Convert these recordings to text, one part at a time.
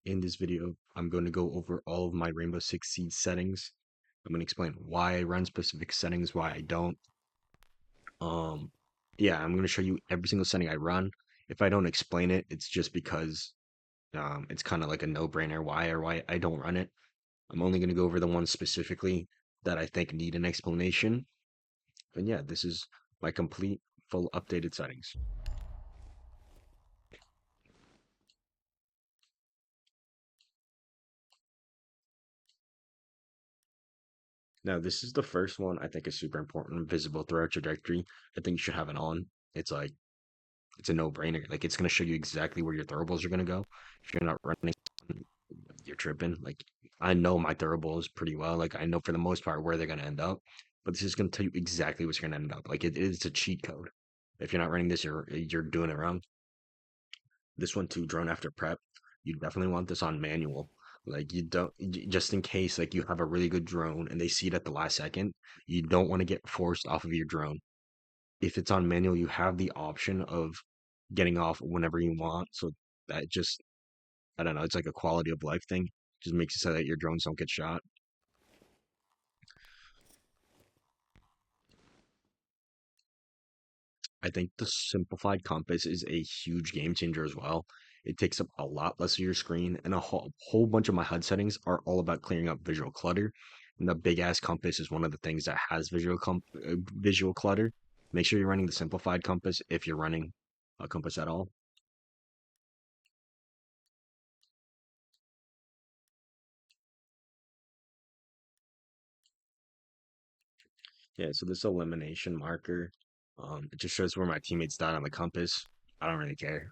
In this video, I'm going to go over all of my Rainbow Six Siege settings. I'm going to explain why I run specific settings, why I don't. Um, yeah, I'm going to show you every single setting I run. If I don't explain it, it's just because it's kind of like a no-brainer why I don't run it. I'm only going to go over the ones specifically that I think need an explanation. And yeah, this is my complete, full updated settings. Now, this is the first one I think is super important, visible throughout trajectory. I think you should have it on. It's like it's a no-brainer. Like it's gonna show you exactly where your throwables are gonna go. If you're not running, you're tripping. Like I know my throwables pretty well. Like I know for the most part where they're gonna end up, but this is gonna tell you exactly what's gonna end up. Like it is a cheat code. If you're not running this, you're doing it wrong. This one too, drone after prep. You definitely want this on manual. Like you don't just in case like you have a really good drone and they see it at the last second, you don't want to get forced off of your drone. If it's on manual, you have the option of getting off whenever you want. So that just, I don't know, it's like a quality of life thing. Just makes it so that your drones don't get shot. I think the simplified compass is a huge game changer as well. It takes up a lot less of your screen, and a whole bunch of my HUD settings are all about clearing up visual clutter. And the big ass compass is one of the things that has visual clutter. Make sure you're running the simplified compass if you're running a compass at all. Yeah, so this elimination marker, it just shows where my teammates died on the compass. I don't really care.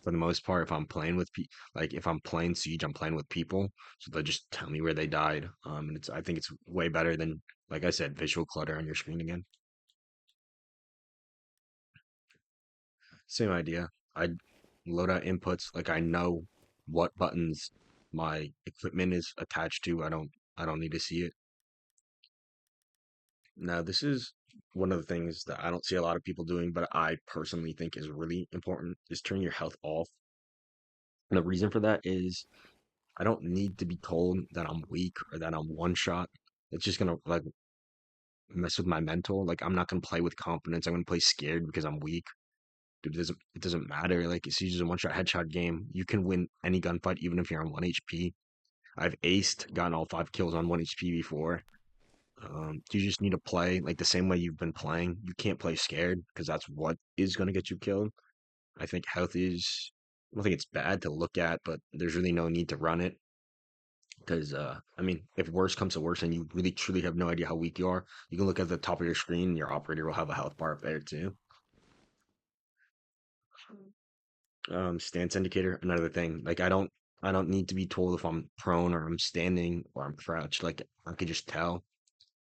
For the most part, if I'm playing with like if I'm playing Siege, I'm playing with people, so they'll just tell me where they died. And I think it's way better than, like I said, visual clutter on your screen again. Same idea. I load out inputs, like I know what buttons my equipment is attached to. I don't need to see it. Now, this is one of the things that I don't see a lot of people doing, but I personally think is really important is turning your health off. And the reason for that is I don't need to be told that I'm weak or that I'm one shot. It's just gonna like mess with my mental. Like I'm not gonna play with confidence. I'm gonna play scared because I'm weak. Dude, it doesn't matter. Like it's usually a one shot headshot game. You can win any gunfight even if you're on 1 HP. I've aced, gotten all 5 kills on 1 HP before. You just need to play like the same way you've been playing. You can't play scared because that's what is going to get you killed. I think health is, I don't think it's bad to look at, but there's really no need to run it because, I mean, if worse comes to worse and you really truly have no idea how weak you are, you can look at the top of your screen and your operator will have a health bar up there too. Stance indicator, another thing. Like I don't need to be told if I'm prone or I'm standing or I'm crouched. Like I could just tell.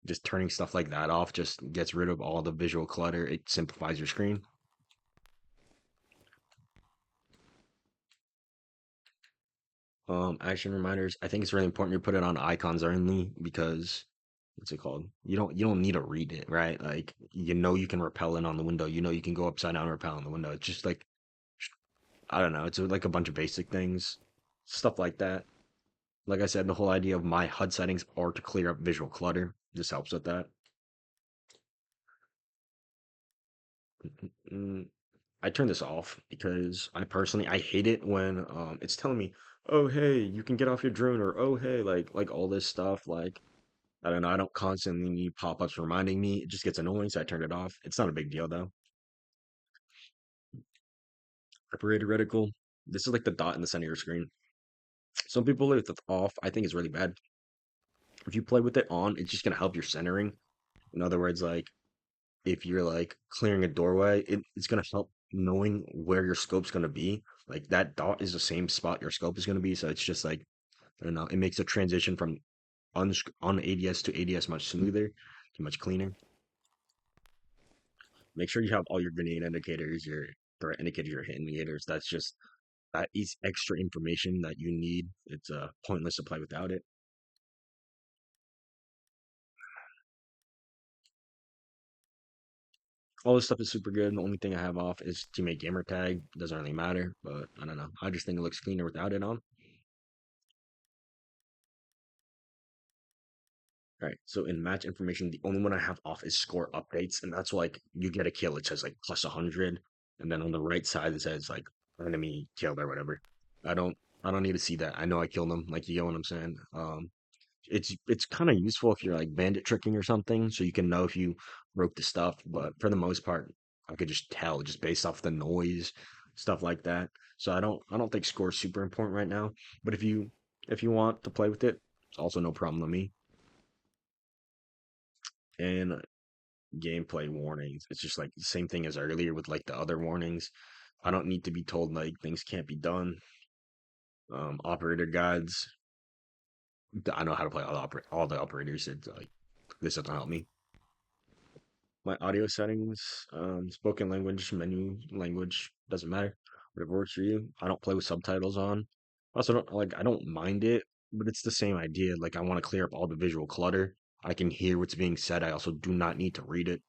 Just turning stuff like that off just gets rid of all the visual clutter. It simplifies your screen. Action reminders. I think it's really important you put it on icons only because what's it called? You don't need to read it, right? Like you know you can repel in on the window. You know you can go upside down and repel on the window. It's just like I don't know. It's like a bunch of basic things, stuff like that. Like I said, the whole idea of my HUD settings are to clear up visual clutter. This helps with that. Mm, I turn this off because I hate it when it's telling me, "Oh, hey, you can get off your drone," or "Oh, hey," like all this stuff. Like I don't know, I don't constantly need pop-ups reminding me. It just gets annoying, so I turned it off. It's not a big deal though. Separated reticle. This is like the dot in the center of your screen. Some people leave it off. I think it's really bad. If you play with it on, it's just gonna help your centering. In other words, like if you're like clearing a doorway, it's gonna help knowing where your scope's gonna be. Like that dot is the same spot your scope is gonna be. So it's just like I don't know. It makes the transition from on ADS to ADS much smoother, much cleaner. Make sure you have all your grenade indicators, your threat indicators, your hit indicators. That is extra information that you need. It's pointless to play without it. All this stuff is super good. The only thing I have off is teammate gamer tag. Doesn't really matter, but I don't know. I just think it looks cleaner without it on. All right. So in match information, the only one I have off is score updates, and that's like you get a kill. It says like plus 100, and then on the right side it says like enemy killed or whatever. I don't I don't need to see that. I know I killed them. Like you get what I'm saying. It's kind of useful if you're like bandit tricking or something, so you can know if you broke the stuff. But for the most part, I could just tell just based off the noise, stuff like that. So I don't think score is super important right now. But if you want to play with it, it's also no problem to me. And gameplay warnings, it's just like the same thing as earlier with like the other warnings. I don't need to be told like things can't be done. Operator guides. I know how to play all the operators. It's like this doesn't help me. My audio settings, spoken language, menu language, doesn't matter. Whatever works for you. I don't play with subtitles on. Also, don't like I don't mind it, but it's the same idea. Like I want to clear up all the visual clutter. I can hear what's being said. I also do not need to read it.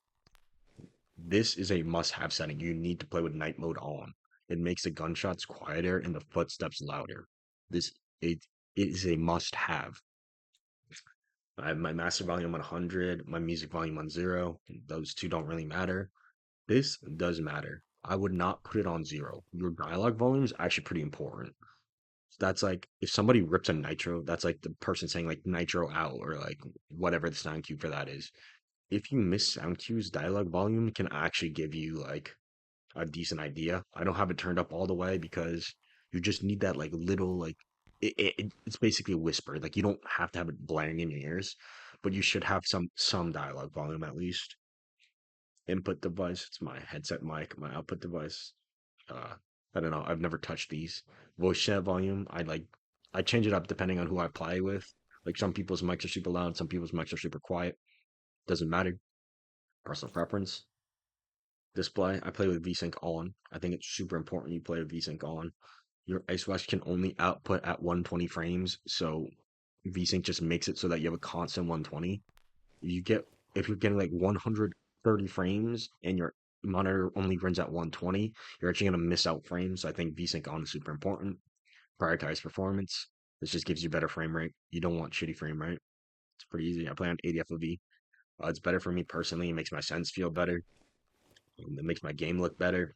This is a must-have setting. You need to play with night mode on. It makes the gunshots quieter and the footsteps louder. This it is a must-have. I have my master volume on 100, my music volume on 0. Those two don't really matter. This does matter. I would not put it on 0. Your dialogue volume is actually pretty important. That's like if somebody rips a nitro, that's like the person saying like nitro out or like whatever the sound cue for that is. If you miss sound cues, dialogue volume can actually give you like a decent idea. I don't have it turned up all the way because you just need that like little like it's basically a whisper. Like you don't have to have it blaring in your ears, but you should have some dialogue volume at least. Input device, it's my headset mic, my output device. Uh, I don't know. I've never touched these. Voice chat volume, I change it up depending on who I play with. Like some people's mics are super loud, some people's mics are super quiet. Doesn't matter. Personal preference. Display, I play with VSync on. I think it's super important you play with VSync on. Your Ice can only output at 120 frames, so VSync just makes it so that you have a constant 120. You get if you're getting like 130 frames and your monitor only runs at 120, you're actually gonna miss out frames. So I think VSync on is super important. Prioritize performance. This just gives you better frame rate. You don't want shitty frame rate. It's pretty easy. I play on 80 FOV. It's better for me personally. It makes my Sens feel better. It makes my game look better.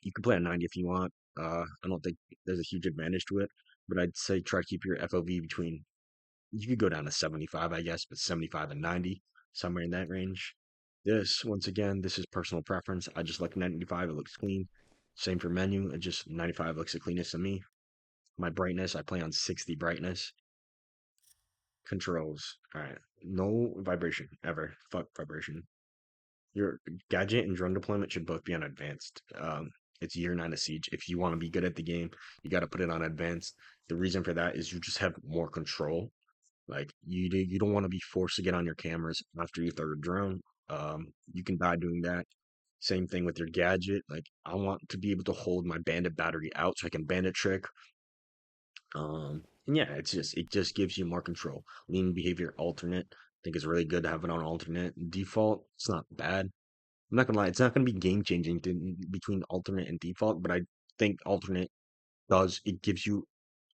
You can play on 90 if you want. I don't think there's a huge advantage to it, but I'd say try to keep your FOV between. You could go down to 75, I guess, but 75 and 90, somewhere in that range. Once again, this is personal preference. I just like 95. It looks clean. Same for menu. It just 95 looks the cleanest to me. My brightness, I play on 60 brightness. Controls. All right. No vibration ever. Fuck vibration. Your gadget and drone deployment should both be on advanced. It's year 9 of Siege. If you want to be good at the game, you got to put it on advanced. The reason for that is you just have more control. Like you don't want to be forced to get on your cameras after your third drone. You can die doing that. Same thing with your gadget. Like I want to be able to hold my bandit battery out so I can bandit trick. And yeah, it just gives you more control. Lean behavior alternate. I think it's really good to have it on alternate. Default, it's not bad. I'm not gonna lie, it's not gonna be game changing between alternate and default, but I think alternate it gives you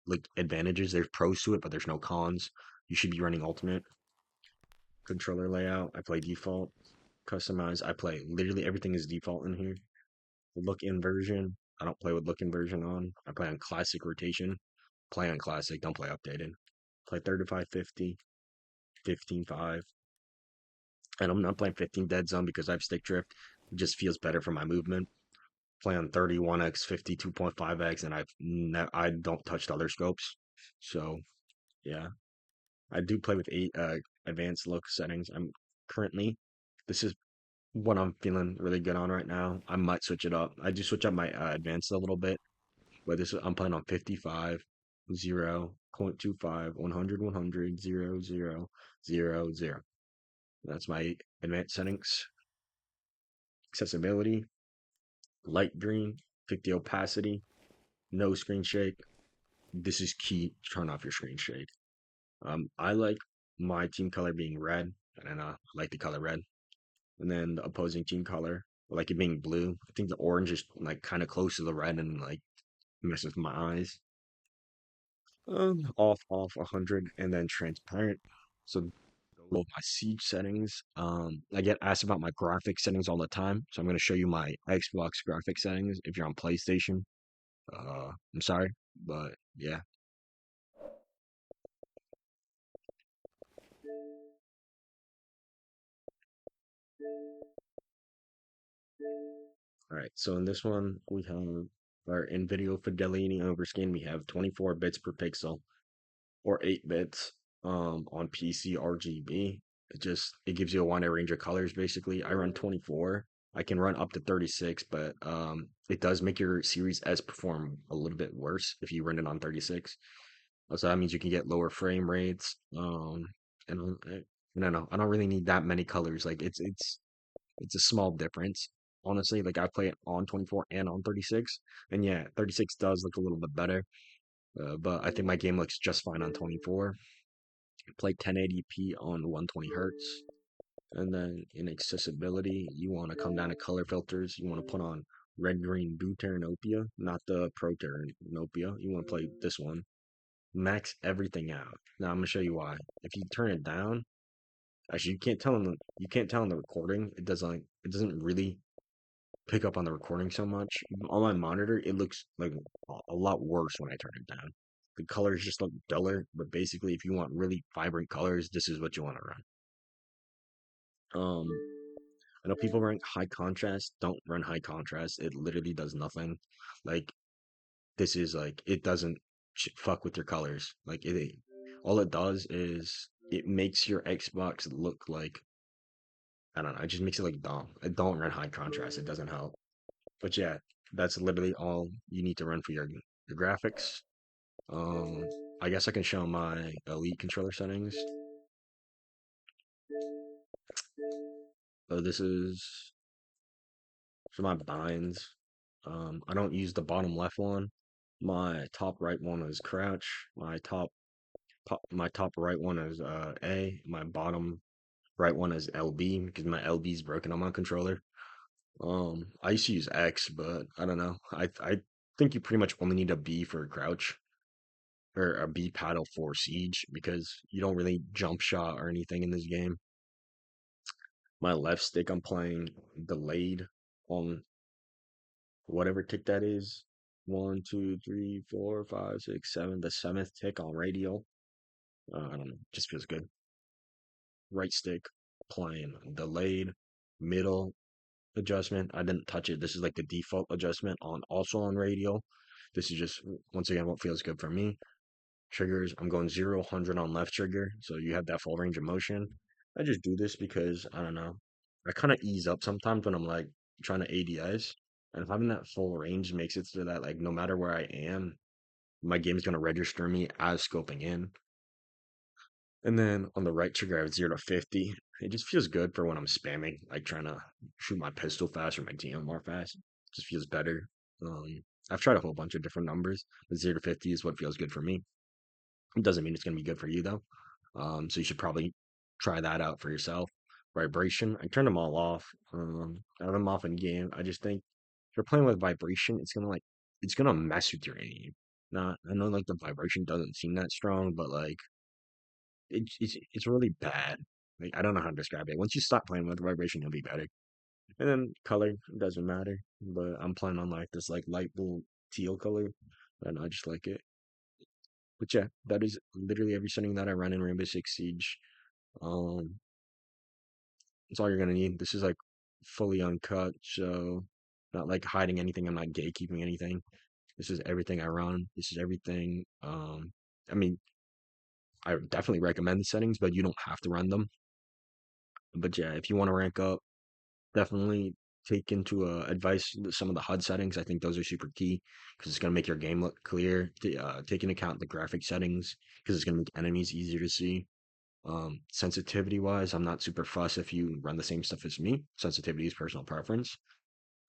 like advantages. There's pros to it, but there's no cons. You should be running alternate. Controller layout, I play default. Customize, I play literally everything is default in here. Look inversion, I don't play with look inversion on. I play on classic rotation. Play on classic, don't play updated. Play 3550, 15.5. And I'm not playing 15 dead zone because I have stick drift. It just feels better for my movement. Play on 31x, 52.5x, and I don't touch the other scopes. So yeah, I do play with eight advanced look settings. I'm currently this is what I'm feeling really good on right now. I might switch it up. I do switch up my advanced a little bit, but I'm playing on 55, 0, 0.25, 100, 100, 0, 0, 0, 0. That's my advanced settings. Accessibility, light green, 50 opacity, no screen shake. This is key to turn off your screen shake. I like my team color being red, and I like the color red. and then the opposing team color, like it being blue. I think the orange is like kind of close to the red and like messes with my eyes. Off 100, and then transparent. So those my siege settings. I get asked about my graphic settings all the time, so I'm going to show you my Xbox graphic settings. If you're on PlayStation, I'm sorry, but yeah. All right, so in this one we have our in video fidelity overscan. We have 24 bits per pixel, or 8 bits on PC RGB. It gives you a wider range of colors basically. I run 24. I can run up to 36, but it does make your Series S perform a little bit worse if you run it on 36. So that means you can get lower frame rates. And no, no, I don't really need that many colors. Like it's a small difference. Honestly, like I play it on 24 and on 36, and yeah, 36 does look a little bit better. But I think my game looks just fine on 24. Play 1080p on 120 hertz. And then in accessibility, you want to come down to color filters. You want to put on red, green, deuteranopia, not the proteranopia. You want to play this one. Max everything out. Now I'm gonna show you why. If you turn it down, actually you can't tell in the recording. It doesn't really pick up on the recording so much. On my monitor, it looks like a lot worse when I turn it down. The colors just look duller, but basically, if you want really vibrant colors, this is what you want to run. I know people run high contrast. Don't run high contrast. It literally does nothing. Like this is like it doesn't fuck with your colors. Like all it does is it makes your Xbox look like I don't know. It just makes it like dumb. I don't run high contrast. It doesn't help. But yeah, that's literally all you need to run for your graphics. Um, I guess I can show my Elite controller settings. So this is for my binds. I don't use the bottom left one. My top right one is crouch. My top right one is A. My bottom right one is LB because my LB is broken on my controller. I used to use X, but I don't know. I think you pretty much only need a B for crouch or a B paddle for siege because you don't really jump shot or anything in this game. My left stick, I'm playing delayed on whatever tick that is. One, two, three, four, five, six, seven. The seventh tick on radial. I don't know. Just feels good. Right stick, playing delayed, middle adjustment. I didn't touch it. This is like the default adjustment on also on radial. This is just once again what feels good for me. Triggers, I'm going 0 100 on left trigger, so you have that full range of motion. I just do this because I don't know. I kind of ease up sometimes when I'm like trying to ADS, and having that full range makes it so that like no matter where I am, my game's gonna register me as scoping in. And then on the right trigger, I have 0 to 50. It just feels good for when I'm spamming, like trying to shoot my pistol fast or my DMR fast. It just feels better. I've tried a whole bunch of different numbers, but 0 to 50 is what feels good for me. It doesn't mean it's going to be good for you though. So you should probably try that out for yourself. Vibration, I turned them all off. I have them off in game. I just think if you're playing with vibration, it's gonna mess with your aim. Not, I know like the vibration doesn't seem that strong, but like it's really bad. Like I don't know how to describe it. Once you stop playing with vibration, it'll be better. And then color doesn't matter, but I'm playing on like this like light blue teal color, and I just like it. But yeah, that is literally every setting that I run in Rainbow Six Siege. Um, that's all you're gonna need. This is like fully uncut, so not like hiding anything. I'm not gatekeeping anything. This is everything I run. This is everything. I mean, I would definitely recommend the settings, but you don't have to run them. But yeah, if you want to rank up, definitely take into advice some of the HUD settings. I think those are super key because it's gonna make your game look clear. Take into account the graphic settings because it's gonna make enemies easier to see. Sensitivity wise, I'm not super fussed if you run the same stuff as me. Sensitivity is personal preference.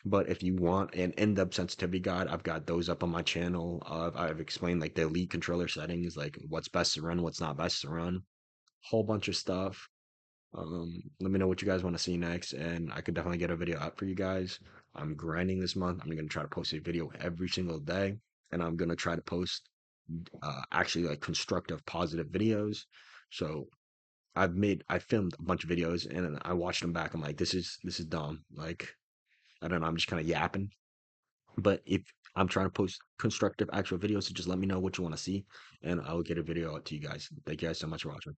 But if you want an in-depth sensitivity guide, I've got those up on my channel. I've explained like the elite controller settings, like what's best to run, what's not best to run, whole bunch of stuff. Let me know what you guys want to see next, and I could definitely get a video out for you guys. I'm grinding this month. I'm gonna try to post a video every single day, and I'm gonna try to post actually like constructive, positive videos. So I filmed a bunch of videos and I watched them back. I'm like, this is dumb. Like, I don't know, I'm just kind of yapping. But if I'm trying to post constructive actual videos, so just let me know what you want to see, and I'll get a video out to you guys. Thank you guys so much for watching.